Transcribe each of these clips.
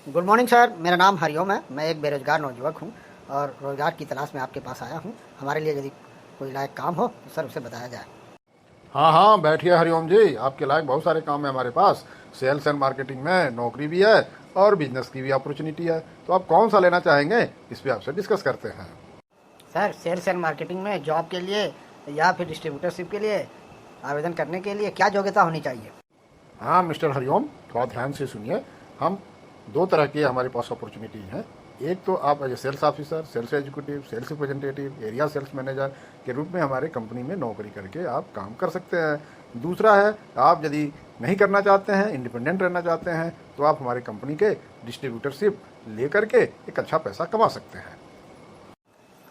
Good morning sir, मेरा नाम हरिओम है। मैं एक बेरोजगार नौजुवक हूँ और रोजगार की तलाश में आपके पास आया हूँ। हमारे लिए यदि कोई लायक काम हो तो सर उसे बताया जाए। हाँ हाँ, बैठिए हरिओम जी। आपके लायक बहुत सारे काम है हमारे पास। सेल्स एंड मार्केटिंग में नौकरी भी है और बिजनेस की भी अपॉर्चुनिटी है। तो आप कौन सा लेना चाहेंगे, इस पे आपसे डिस्कस करते हैं। सर सेल्स एंड मार्केटिंग में जॉब के लिए या फिर डिस्ट्रीब्यूटरशिप के लिए आवेदन करने के लिए क्या योग्यता होनी चाहिए? हाँ मिस्टर हरिओम, थोड़ा ध्यान से सुनिए। हम दो तरह के हमारे पास अपॉर्चुनिटी हैं। एक तो आप as a sales officer, sales executive, sales representative, area sales manager के रूप में हमारे कंपनी में नौकरी करके आप काम कर सकते हैं। दूसरा है, आप यदि नहीं करना चाहते हैं, इंडिपेंडेंट रहना चाहते हैं, तो आप हमारी कंपनी के डिस्ट्रीब्यूटरशिप ले करके एक अच्छा पैसा कमा सकते हैं।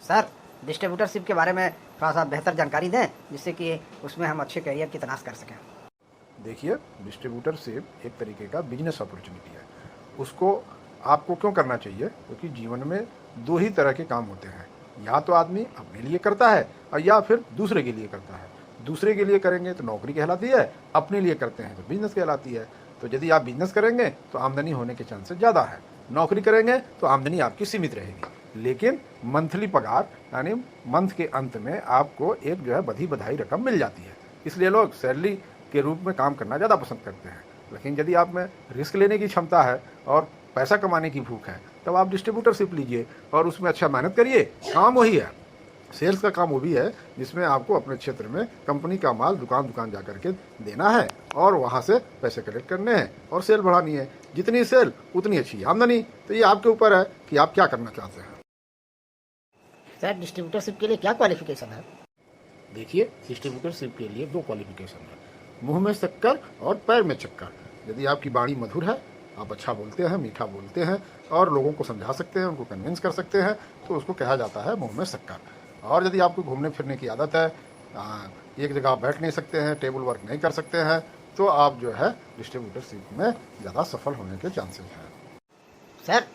सर डिस्ट्रीब्यूटरशिप के बारे में थोड़ा सा बेहतर जानकारी दें जिससे कि उसमें हम अच्छे करियर की तलाश कर सकें। देखिए, डिस्ट्रीब्यूटरशिप एक तरीके का बिजनेस अपॉर्चुनिटी है। उसको आपको क्यों करना चाहिए? क्योंकि जीवन में दो ही तरह के काम होते हैं। या तो आदमी अपने लिए करता है और या फिर दूसरे के लिए करता है। दूसरे के लिए करेंगे तो नौकरी कहलाती है, अपने लिए करते हैं तो बिजनेस कहलाती है। तो यदि आप बिजनेस करेंगे तो आमदनी होने के चांसेस ज़्यादा है। नौकरी करेंगे तो आमदनी आपकी सीमित रहेगी, लेकिन मंथली पगार यानी मंथ के अंत में आपको एक जो है बधी बधाई रकम मिल जाती है। इसलिए लोग सैलरी के रूप में काम करना ज़्यादा पसंद करते हैं। लेकिन यदि आप में रिस्क लेने की क्षमता है और पैसा कमाने की भूख है, तब आप डिस्ट्रीब्यूटरशिप लीजिए और उसमें अच्छा मेहनत करिए। काम वही है, सेल्स का काम वो भी है जिसमें आपको अपने क्षेत्र में कंपनी का माल दुकान दुकान जा करके देना है और वहाँ से पैसे कलेक्ट करने हैं और सेल बढ़ानी है। जितनी सेल उतनी अच्छी आमदनी। तो ये आपके ऊपर है कि आप क्या करना चाहते हैं। सर डिस्ट्रीब्यूटरशिप के लिए क्या क्वालिफिकेशन है? देखिए, डिस्ट्रीब्यूटरशिप के लिए दो क्वालिफिकेशन है, मुंह में शक्कर और पैर में चक्कर। यदि आपकी वाणी मधुर है, आप अच्छा बोलते हैं, मीठा बोलते हैं और लोगों को समझा सकते हैं, उनको कन्विंस कर सकते हैं, तो उसको कहा जाता है मुंह में शक्कर। और यदि आपको घूमने फिरने की आदत है, एक जगह बैठ नहीं सकते हैं, टेबल वर्क नहीं कर सकते हैं, तो आप जो है डिस्ट्रीब्यूटरशिप में ज़्यादा सफल होने के चांसेस हैं। सर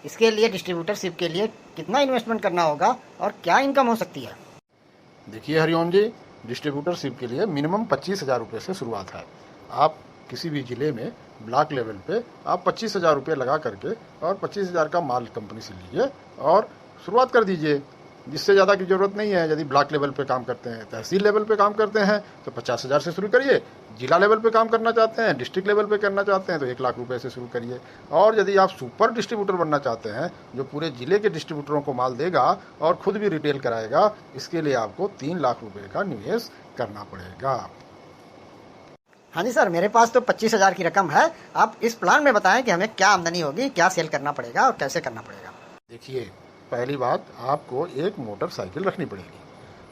इसके लिए डिस्ट्रीब्यूटरशिप के लिए कितना इन्वेस्टमेंट करना होगा और क्या इनकम हो सकती है? देखिए हरिओम जी, डिस्ट्रीब्यूटरशिप के लिए मिनिमम 25,000 रुपये से शुरुआत है। आप किसी भी ज़िले में ब्लॉक लेवल पे आप 25,000 रुपये लगा करके और 25,000 का माल कंपनी से लीजिए और शुरुआत कर दीजिए। जिससे ज़्यादा की ज़रूरत नहीं है। यदि ब्लॉक लेवल पे काम करते हैं, तहसील लेवल पे काम करते हैं तो 50,000 से शुरू करिए। जिला लेवल पे काम करना चाहते हैं, डिस्ट्रिक्ट लेवल पे करना चाहते हैं तो 1,00,000 रुपये से शुरू करिए। और यदि आप सुपर डिस्ट्रीब्यूटर बनना चाहते हैं, जो पूरे ज़िले के डिस्ट्रीब्यूटरों को माल देगा और खुद भी रिटेल कराएगा, इसके लिए आपको 3,00,000 रुपये का निवेश करना पड़ेगा। हाँ जी सर, मेरे पास तो 25,000 की रकम है। आप इस प्लान में बताएं कि हमें क्या आमदनी होगी, क्या सेल करना पड़ेगा और कैसे करना पड़ेगा। देखिए, पहली बात, आपको एक मोटरसाइकिल रखनी पड़ेगी।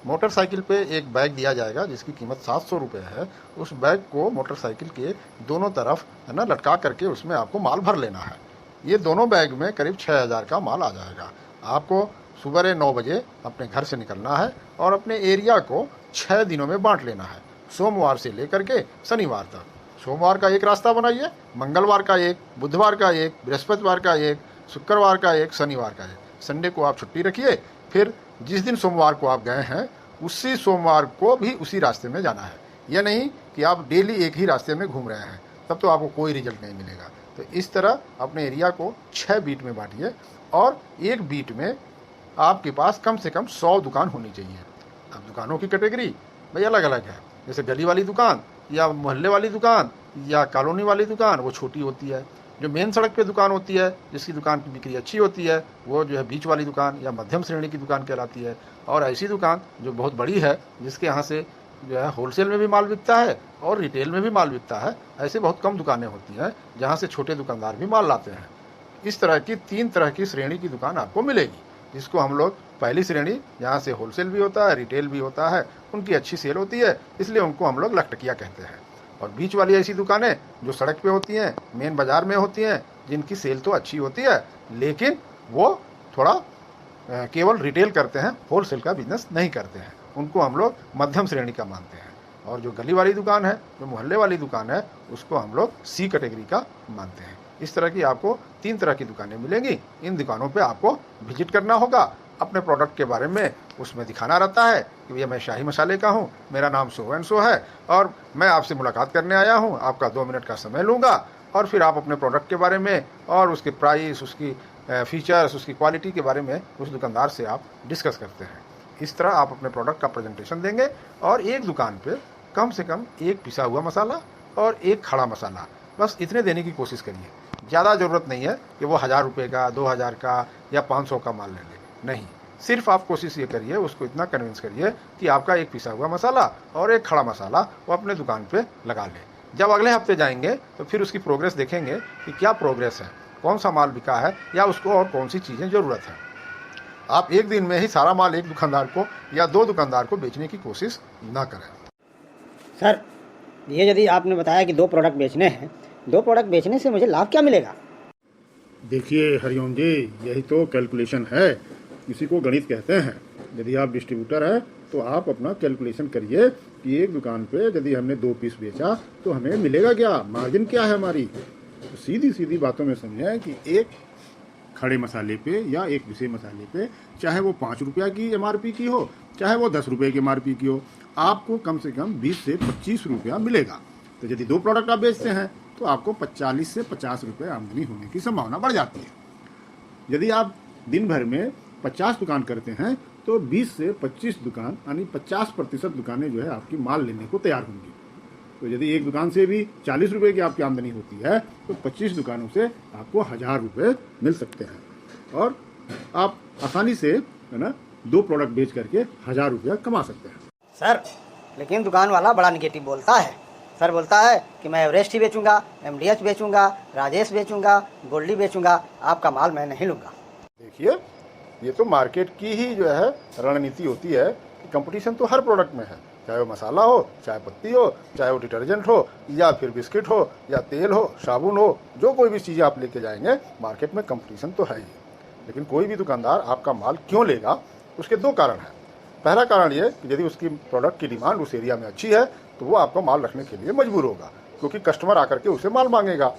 मोटरसाइकिल पे एक बैग दिया जाएगा जिसकी कीमत 700 रुपये है। उस बैग को मोटरसाइकिल के दोनों तरफ है ना लटका करके उसमें आपको माल भर लेना है। ये दोनों बैग में करीब 6,000 का माल आ जाएगा। आपको सुबह 9 बजे अपने घर से निकलना है और अपने एरिया को 6 दिनों में बांट लेना है, सोमवार से लेकर के शनिवार तक। सोमवार का एक रास्ता बनाइए, मंगलवार का एक, बुधवार का एक, बृहस्पतिवार का एक, शुक्रवार का एक, शनिवार का एक। संडे को आप छुट्टी रखिए। फिर जिस दिन सोमवार को आप गए हैं उसी सोमवार को भी उसी रास्ते में जाना है। यह नहीं कि आप डेली एक ही रास्ते में घूम रहे हैं, तब तो आपको कोई रिजल्ट नहीं मिलेगा। तो इस तरह अपने एरिया को 6 बीट में बांटिए और एक बीट में आपके पास कम से कम 100 दुकान होनी चाहिए। अब दुकानों की कैटेगरी भाई अलग अलग है। जैसे गली वाली दुकान या मोहल्ले वाली दुकान या कॉलोनी वाली दुकान वो छोटी होती है। जो मेन सड़क पे दुकान होती है, जिसकी दुकान की बिक्री अच्छी होती है, वो जो है बीच वाली दुकान या मध्यम श्रेणी की दुकान कहलाती है। और ऐसी दुकान जो बहुत बड़ी है, जिसके यहाँ से जो है होलसेल में भी माल बिकता है और रिटेल में भी माल बिकता है, ऐसे बहुत कम दुकानें होती हैं जहाँ से छोटे दुकानदार भी माल लाते हैं। इस तरह की 3 तरह की श्रेणी की दुकान आपको मिलेगी, जिसको हम लोग पहली श्रेणी, जहाँ से होलसेल भी होता है, रिटेल भी होता है, उनकी अच्छी सेल होती है, इसलिए उनको हम लोग लखटकिया कहते हैं। और बीच वाली ऐसी दुकानें जो सड़क पे होती हैं, मेन बाजार में होती हैं, जिनकी सेल तो अच्छी होती है लेकिन वो थोड़ा केवल रिटेल करते हैं, होलसेल का बिजनेस नहीं करते हैं, उनको हम लोग मध्यम श्रेणी का मानते हैं। और जो गली वाली दुकान है, जो मोहल्ले वाली दुकान है, उसको हम लोग सी कैटेगरी का मानते हैं। इस तरह की आपको 3 तरह की दुकानें मिलेंगी। इन दुकानों पे आपको विजिट करना होगा, अपने प्रोडक्ट के बारे में उसमें दिखाना रहता है कि भैया मैं शाही मसाले का हूँ, मेरा नाम सो एंड सो है और मैं आपसे मुलाकात करने आया हूँ, आपका 2 मिनट का समय लूँगा और फिर आप अपने प्रोडक्ट के बारे में और उसके प्राइस, उसकी फीचर्स, उसकी क्वालिटी के बारे में उस दुकानदार से आप डिस्कस करते हैं। इस तरह आप अपने प्रोडक्ट का प्रेजेंटेशन देंगे और एक दुकान पे कम से कम एक पिसा हुआ मसाला और एक खड़ा मसाला, बस इतने देने की कोशिश करिए। ज़्यादा ज़रूरत नहीं है कि वो 1000 रुपये का, 2000 का या 500 का माल ले ले, नहीं। सिर्फ आप कोशिश ये करिए, उसको इतना कन्विंस करिए कि आपका एक पिसा हुआ मसाला और एक खड़ा मसाला वो अपने दुकान पे लगा ले। जब अगले हफ्ते जाएंगे तो फिर उसकी प्रोग्रेस देखेंगे कि क्या प्रोग्रेस है, कौन सा माल बिका है या उसको और कौन सी चीज़ें ज़रूरत है। आप एक दिन में ही सारा माल एक दुकानदार को या 2 दुकानदार को बेचने की कोशिश ना करें। सर, ये यदि आपने बताया कि 2 प्रोडक्ट बेचने हैं, 2 प्रोडक्ट बेचने से मुझे लाभ क्या मिलेगा? देखिए हरिओम जी, यही तो कैलकुलेशन है, इसी को गणित कहते हैं। यदि आप डिस्ट्रीब्यूटर हैं तो आप अपना कैलकुलेशन करिए कि एक दुकान पे यदि हमने 2 पीस बेचा तो हमें मिलेगा क्या, मार्जिन क्या है हमारी। तो सीधी सीधी बातों में समझें कि एक खड़े मसाले पे या एक पिसे मसाले पे, चाहे वो 5 रुपया की MRP की हो, चाहे वो 10 रुपये की MRP की हो, आपको कम से कम 20 से 25 रुपया मिलेगा। तो यदि 2 प्रोडक्ट आप बेचते हैं तो आपको 45 से 50 रुपये आमदनी होने की संभावना बढ़ जाती है। यदि आप दिन भर में 50 दुकान करते हैं तो 20 से 25 दुकान यानी 50% दुकानें जो है आपकी माल लेने को तैयार होंगी। तो यदि एक दुकान से भी 40 रुपये की आपकी आमदनी होती है तो 25 दुकानों से आपको 1000 रुपये मिल सकते हैं और आप आसानी से, है ना, 2 प्रोडक्ट बेच करके 1000 रुपया कमा सकते हैं। सर, लेकिन दुकान वाला बड़ा निगेटिव बोलता है। सर बोलता है कि मैं एवरेस्ट ही बेचूंगा, MDH बेचूंगा, राजेश बेचूंगा, गोल्डी बेचूंगा, आपका माल मैं नहीं लूँगा। देखिए, ये तो मार्केट की ही जो है रणनीति होती है कि कंपटीशन तो हर प्रोडक्ट में है, चाहे वो मसाला हो, चाहे पत्ती हो, चाहे वो डिटर्जेंट हो या फिर बिस्किट हो या तेल हो, साबुन हो, जो कोई भी चीज़ें आप लेके जाएंगे मार्केट में कंपटीशन तो है ही। लेकिन कोई भी दुकानदार आपका माल क्यों लेगा, उसके 2 कारण हैं। पहला कारण ये कि यदि उसकी प्रोडक्ट की डिमांड उस एरिया में अच्छी है तो वो आपको माल रखने के लिए मजबूर होगा, क्योंकि कस्टमर आकर के उसे माल मांगेगा।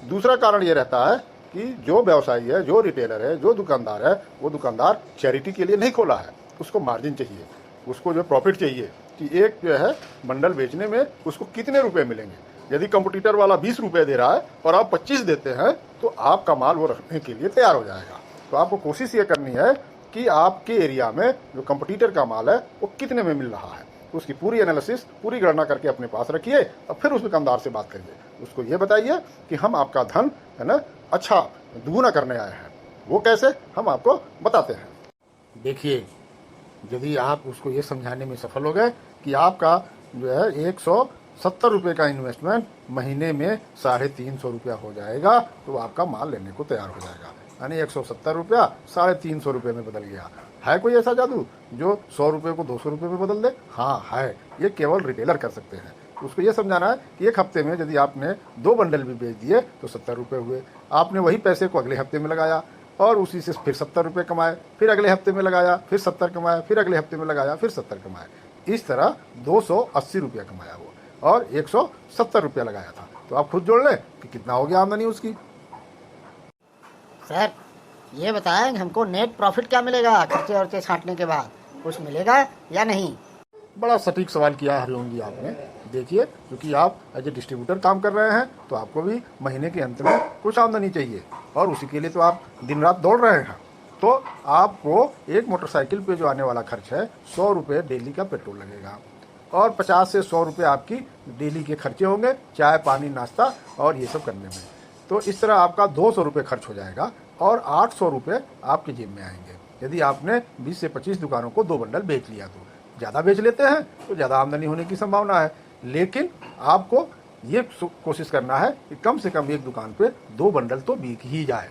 दूसरा कारण ये रहता है कि जो व्यवसायी है, जो रिटेलर है, जो दुकानदार है, वो दुकानदार चैरिटी के लिए नहीं खोला है, उसको मार्जिन चाहिए, उसको जो प्रॉफिट चाहिए कि एक जो है बंडल बेचने में उसको कितने रुपए मिलेंगे। यदि कंपटीटर वाला 20 रुपये दे रहा है और आप 25 देते हैं तो आपका माल वो रखने के लिए तैयार हो जाएगा। तो आपको कोशिश ये करनी है कि आपके एरिया में जो कंपटीटर का माल है वो कितने में मिल रहा है, उसकी पूरी एनालिसिस, पूरी गणना करके अपने पास रखिए और फिर उस दुकानदार से बात करिए। उसको ये बताइए कि हम आपका धन, है ना, अच्छा दुगुना करने आए हैं। वो कैसे, हम आपको बताते हैं। देखिए, यदि आप उसको ये समझाने में सफल हो गए कि आपका जो है 170 रुपये का इन्वेस्टमेंट महीने में 350 रुपया हो जाएगा तो आपका माल लेने को तैयार हो जाएगा। यानी 170 रुपया 350 रुपये में बदल गया। है कोई ऐसा जादू जो 100 रुपये को 200 रुपये में बदल दे? हाँ है, ये केवल रिटेलर कर सकते हैं। उसको ये समझाना है कि एक हफ्ते में यदि आपने 2 बंडल भी बेच दिए तो 70 रुपये हुए। आपने वही पैसे को अगले हफ्ते में लगाया और उसी से फिर 70 रुपये कमाए, फिर अगले हफ्ते में लगाया, फिर 70 कमाया, फिर अगले हफ्ते में लगाया, फिर 70 कमाए। इस तरह 280 रुपया कमाया वो और 170 रुपया लगाया था। तो आप खुद जोड़ लें कि कितना हो गया आमदनी उसकी। सर, ये बताएं हमको नेट प्रॉफिट क्या मिलेगा खर्चे वर्चे छांटने के बाद, कुछ मिलेगा या नहीं? बड़ा सटीक सवाल किया हरिओम जी आपने। देखिए, क्योंकि आप एज ए डिस्ट्रीब्यूटर काम कर रहे हैं तो आपको भी महीने के अंत में कुछ आमदनी चाहिए और उसी के लिए तो आप दिन रात दौड़ रहे हैं। तो आपको एक मोटरसाइकिल पे जो आने वाला खर्च है 100 रुपये डेली का पेट्रोल लगेगा और 50 से 100 रुपये आपकी डेली के खर्चे होंगे, चाय पानी नाश्ता और ये सब करने में। तो इस तरह आपका 200 रुपये खर्च हो जाएगा और 800 रुपये आपकी जेब में आएंगे। यदि आपने 20 से 25 दुकानों को 2 बंडल बेच लिया तो ज़्यादा बेच लेते हैं तो ज़्यादा आमदनी होने की संभावना है। लेकिन आपको ये कोशिश करना है कि कम से कम एक दुकान पे 2 बंडल तो बिक ही जाए।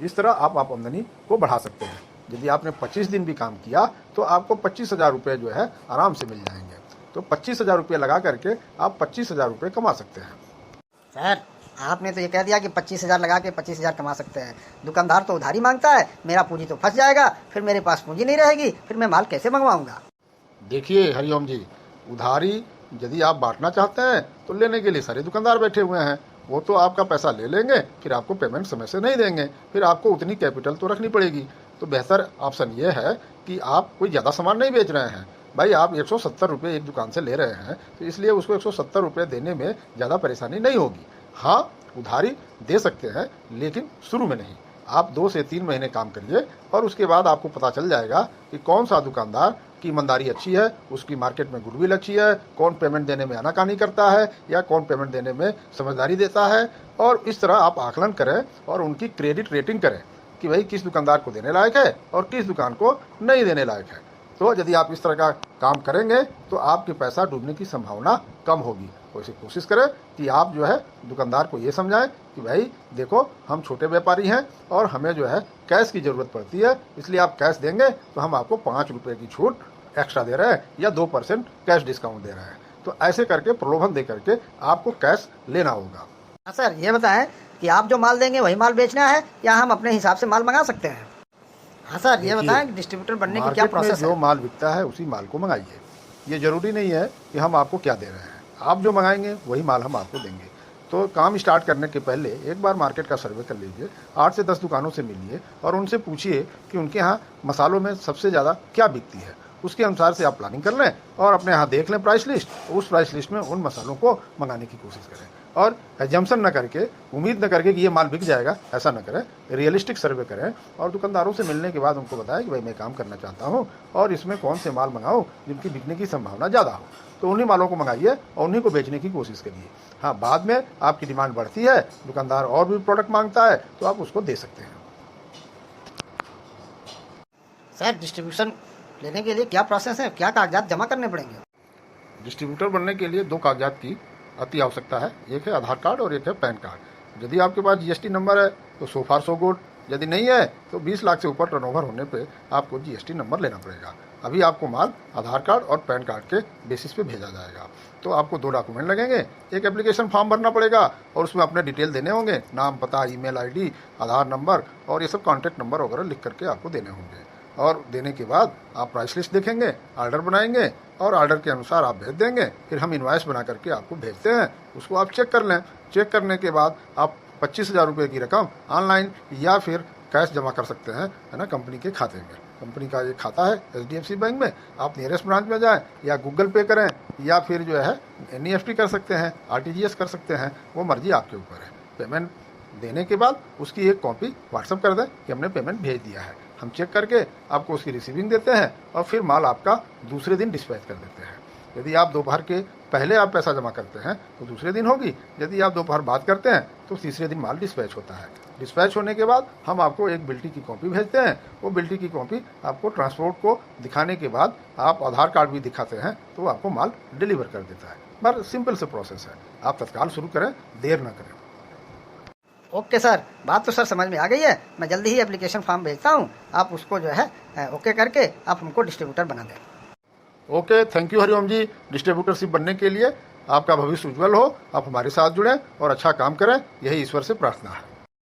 इस तरह आप आमदनी को बढ़ा सकते हैं। यदि आपने 25 दिन भी काम किया तो आपको 25,000 रुपये जो है आराम से मिल जाएंगे। तो 25,000 रुपये लगा करके आप 25,000 रुपये कमा सकते हैं। सर, आपने तो ये कह दिया कि 25,000 लगा के 25,000 कमा सकते हैं। दुकानदार तो उधारी मांगता है, मेरा पूंजी तो फंस जाएगा, फिर मेरे पास पूंजी नहीं रहेगी, फिर मैं माल कैसे मंगवाऊंगा? देखिए हरिओम जी, उधारी यदि आप बांटना चाहते हैं तो लेने के लिए सारे दुकानदार बैठे हुए हैं। वो तो आपका पैसा ले लेंगे, फिर आपको पेमेंट समय से नहीं देंगे, फिर आपको उतनी कैपिटल तो रखनी पड़ेगी। तो बेहतर ऑप्शन ये है कि आप कोई ज़्यादा सामान नहीं बेच रहे हैं। भाई, आप 170 रुपये एक दुकान से ले रहे हैं तो इसलिए उसको 170 रुपये देने में ज़्यादा परेशानी नहीं होगी। हाँ, उधारी दे सकते हैं, लेकिन शुरू में नहीं। आप 2 से 3 महीने काम करिए और उसके बाद आपको पता चल जाएगा कि कौन सा दुकानदार की ईमानदारी अच्छी है, उसकी मार्केट में गुडविल अच्छी है, कौन पेमेंट देने में आनाकानी करता है या कौन पेमेंट देने में समझदारी देता है। और इस तरह आप आकलन करें और उनकी क्रेडिट रेटिंग करें कि भाई किस दुकानदार को देने लायक है और किस दुकान को नहीं देने लायक है। तो यदि आप इस तरह का काम करेंगे तो आपके पैसा डूबने की संभावना कम होगी। वैसे कोशिश करें कि आप जो है दुकानदार को ये समझाएं कि भाई देखो, हम छोटे व्यापारी हैं और हमें जो है कैश की ज़रूरत पड़ती है, इसलिए आप कैश देंगे तो हम आपको 5 रुपये की छूट एक्स्ट्रा दे रहे हैं या 2% कैश डिस्काउंट दे रहे हैं। तो ऐसे करके प्रलोभन दे करके आपको कैश लेना होगा। हाँ सर, ये बताएं कि आप जो माल देंगे वही माल बेचना है या हम अपने हिसाब से माल मंगा सकते हैं? हाँ सर, ये बताएं कि डिस्ट्रीब्यूटर बनने की क्या प्रोसेस है? जो माल बिकता है उसी माल को मंगाइए। ये ज़रूरी नहीं है कि हम आपको क्या दे रहे हैं, आप जो मंगाएंगे वही माल हम आपको देंगे। तो काम स्टार्ट करने के पहले एक बार मार्केट का सर्वे कर लीजिए, 8 से 10 दुकानों से मिलिए और उनसे पूछिए कि उनके यहाँ मसालों में सबसे ज़्यादा क्या बिकती है। उसके अनुसार से आप प्लानिंग कर लें और अपने यहाँ देख लें प्राइस लिस्ट, उस प्राइस लिस्ट में उन मसालों को मंगाने की कोशिश करें और एजम्पशन न करके, उम्मीद न करके कि ये माल बिक जाएगा, ऐसा न करें। रियलिस्टिक सर्वे करें और दुकानदारों से मिलने के बाद उनको बताएं कि भाई मैं काम करना चाहता हूँ और इसमें कौन से माल मंगाऊँ जिनकी बिकने की संभावना ज़्यादा हो। तो उन्हीं मालों को मंगाइए और उन्हीं को बेचने की कोशिश करिए। हाँ, बाद में आपकी डिमांड बढ़ती है, दुकानदार और भी प्रोडक्ट मांगता है तो आप उसको दे सकते हैं। सर, डिस्ट्रीब्यूशन लेने के लिए क्या प्रोसेस है, क्या कागजात जमा करने पड़ेंगे? डिस्ट्रीब्यूटर बनने के लिए 2 कागजात की अति आवश्यकता है, एक है आधार कार्ड और एक है पैन कार्ड। यदि आपके पास जीएसटी नंबर है तो सो फार सो गुड, यदि नहीं है तो 20 लाख से ऊपर टर्नओवर होने पे आपको जीएसटी नंबर लेना पड़ेगा। अभी आपको माल आधार कार्ड और पैन कार्ड के बेसिस पे भेजा जाएगा। तो आपको 2 डॉक्यूमेंट लगेंगे, एक एप्लीकेशन फॉर्म भरना पड़ेगा और उसमें अपने डिटेल देने होंगे, नाम, पता, ईमेल आईडी, आधार नंबर और ये सब कॉन्टैक्ट नंबर वगैरह लिख करके आपको देने होंगे। और देने के बाद आप प्राइस लिस्ट देखेंगे, ऑर्डर बनाएंगे और ऑर्डर के अनुसार आप भेज देंगे। फिर हम इनवॉइस बना करके आपको भेजते हैं, उसको आप चेक कर लें। चेक करने के बाद आप 25,000 रुपये की रकम ऑनलाइन या फिर कैश जमा कर सकते हैं, है ना, कंपनी के खाते में। कंपनी का ये खाता है HDFC बैंक में, आप नियरेस्ट ब्रांच में जाएं या गूगल पे करें या फिर जो है NEFT कर सकते हैं, RTGS कर सकते हैं, वो मर्जी आपके ऊपर है। पेमेंट देने के बाद उसकी एक कॉपी व्हाट्सअप कर दें कि हमने पेमेंट भेज दिया है। हम चेक करके आपको उसकी रिसीविंग देते हैं और फिर माल आपका दूसरे दिन डिस्पैच कर देते हैं। यदि आप दोपहर के पहले आप पैसा जमा करते हैं तो दूसरे दिन होगी, यदि आप दोपहर बाद करते हैं तो तीसरे दिन माल डिस्पैच होता है। डिस्पैच होने के बाद हम आपको एक बिल्टी की कॉपी भेजते हैं। वो बिल्टी की कॉपी आपको ट्रांसपोर्ट को दिखाने के बाद आप आधार कार्ड भी दिखाते हैं तो वो आपको माल डिलीवर कर देता है। बस सिंपल से प्रोसेस है, आप तत्काल शुरू करें, देर ना करें। ओके सर, बात तो सर समझ में आ गई है। मैं जल्दी ही एप्लीकेशन फॉर्म भेजता हूँ, आप उसको जो है ओके करके आप हमको डिस्ट्रीब्यूटर बना दें। Okay, thank you Hariom ji. Distributorship बनने के लिए आपका भविष्य उज्जवल हो, आप हमारे साथ जुड़ें और अच्छा काम करें, यही ईश्वर से प्रार्थना है।